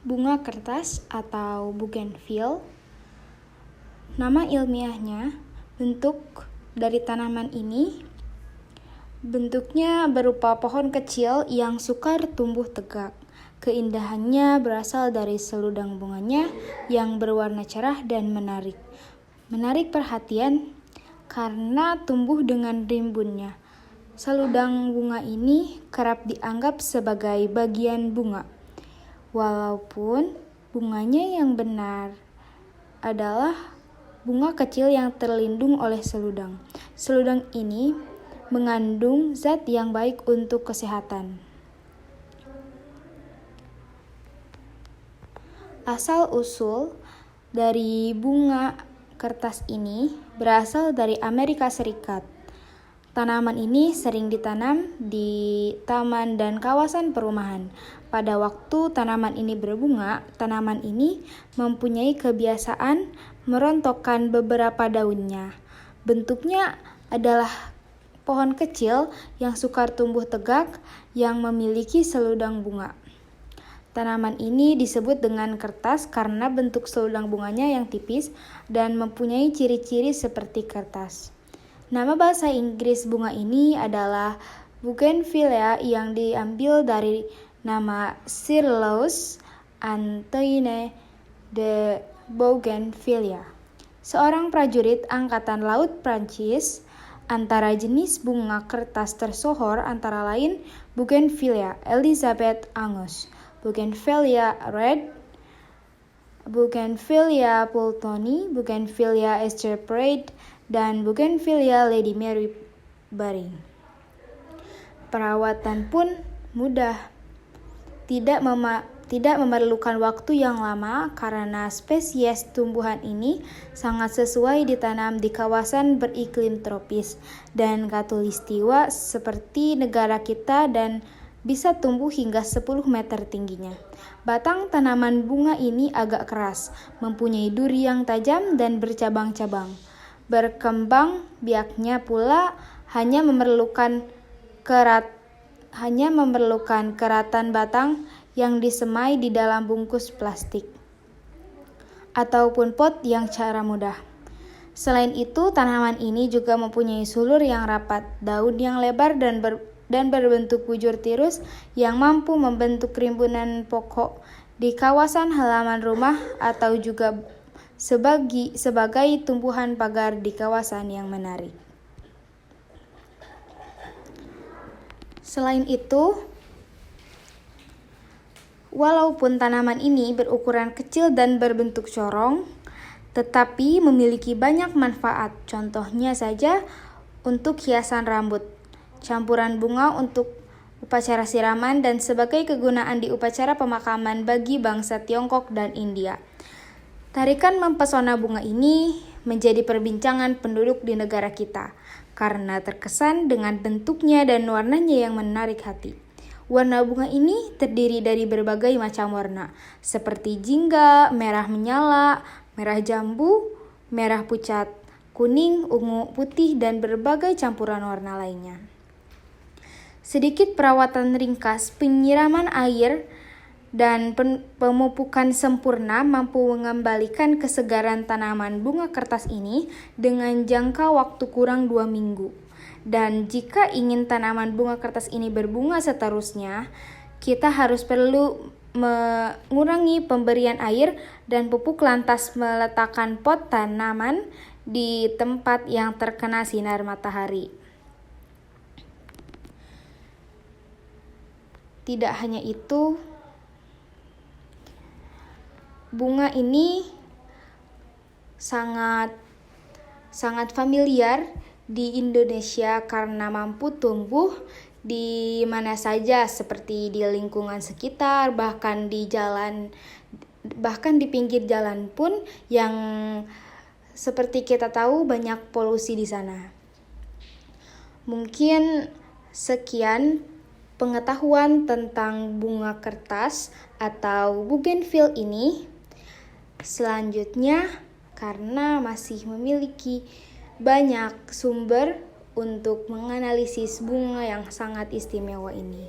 Bunga kertas atau bougainville, nama ilmiahnya, bentuk dari tanaman ini bentuknya berupa pohon kecil yang sukar tumbuh tegak. Keindahannya berasal dari seludang bunganya yang berwarna cerah dan menarik. Menarik perhatian karena tumbuh dengan rimbunnya. Seludang bunga ini kerap dianggap sebagai bagian bunga, walaupun bunganya yang benar adalah bunga kecil yang terlindung oleh seludang. Seludang ini mengandung zat yang baik untuk kesehatan. Asal-usul dari bunga kertas ini berasal dari Amerika Serikat. Tanaman ini sering ditanam di taman dan kawasan perumahan. Pada waktu tanaman ini berbunga, tanaman ini mempunyai kebiasaan merontokkan beberapa daunnya. Bentuknya adalah pohon kecil yang sukar tumbuh tegak yang memiliki seludang bunga. Tanaman ini disebut dengan kertas karena bentuk seludang bunganya yang tipis dan mempunyai ciri-ciri seperti kertas. Nama bahasa Inggris bunga ini adalah bougainvillea yang diambil dari nama Sir Louis Antoine de Bougainville, seorang prajurit angkatan laut Prancis. Antara jenis bunga kertas tersohor antara lain Bougainvillea Elizabeth Angus, Bougainvillea red, Bougainvillea Pultoni, Bougainvillea Estrepade, dan Bougainvillea Lady Mary Baring. Perawatan pun mudah, tidak memerlukan waktu yang lama karena spesies tumbuhan ini sangat sesuai ditanam di kawasan beriklim tropis dan khatulistiwa seperti negara kita dan bisa tumbuh hingga 10 meter tingginya. Batang tanaman bunga ini agak keras, mempunyai duri yang tajam dan bercabang-cabang. Berkembang biaknya pula hanya memerlukan keratan batang yang disemai di dalam bungkus plastik ataupun pot yang cara mudah. Selain itu, tanaman ini juga mempunyai sulur yang rapat, daun yang lebar dan berbentuk bujur tirus yang mampu membentuk rimbunan pokok di kawasan halaman rumah atau juga sebagai tumbuhan pagar di kawasan yang menarik. Selain itu, walaupun tanaman ini berukuran kecil dan berbentuk corong, tetapi memiliki banyak manfaat. Contohnya saja untuk hiasan rambut, campuran bunga untuk upacara siraman, dan sebagai kegunaan di upacara pemakaman bagi bangsa Tiongkok dan India. Tarikan mempesona bunga ini menjadi perbincangan penduduk di negara kita karena terkesan dengan bentuknya dan warnanya yang menarik hati. Warna bunga ini terdiri dari berbagai macam warna, seperti jingga, merah menyala, merah jambu, merah pucat, kuning, ungu, putih, dan berbagai campuran warna lainnya. Sedikit perawatan ringkas, penyiraman air, dan pemupukan sempurna mampu mengembalikan kesegaran tanaman bunga kertas ini dengan jangka waktu kurang 2 minggu. Dan jika ingin tanaman bunga kertas ini berbunga seterusnya, kita perlu mengurangi pemberian air dan pupuk lantas meletakkan pot tanaman di tempat yang terkena sinar matahari. Tidak hanya itu, bunga ini sangat familiar di Indonesia karena mampu tumbuh di mana saja, seperti di lingkungan sekitar, bahkan di pinggir jalan pun yang seperti kita tahu banyak polusi di sana. Mungkin sekian pengetahuan tentang bunga kertas atau bougainville ini. Selanjutnya, karena masih memiliki banyak sumber untuk menganalisis bunga yang sangat istimewa ini.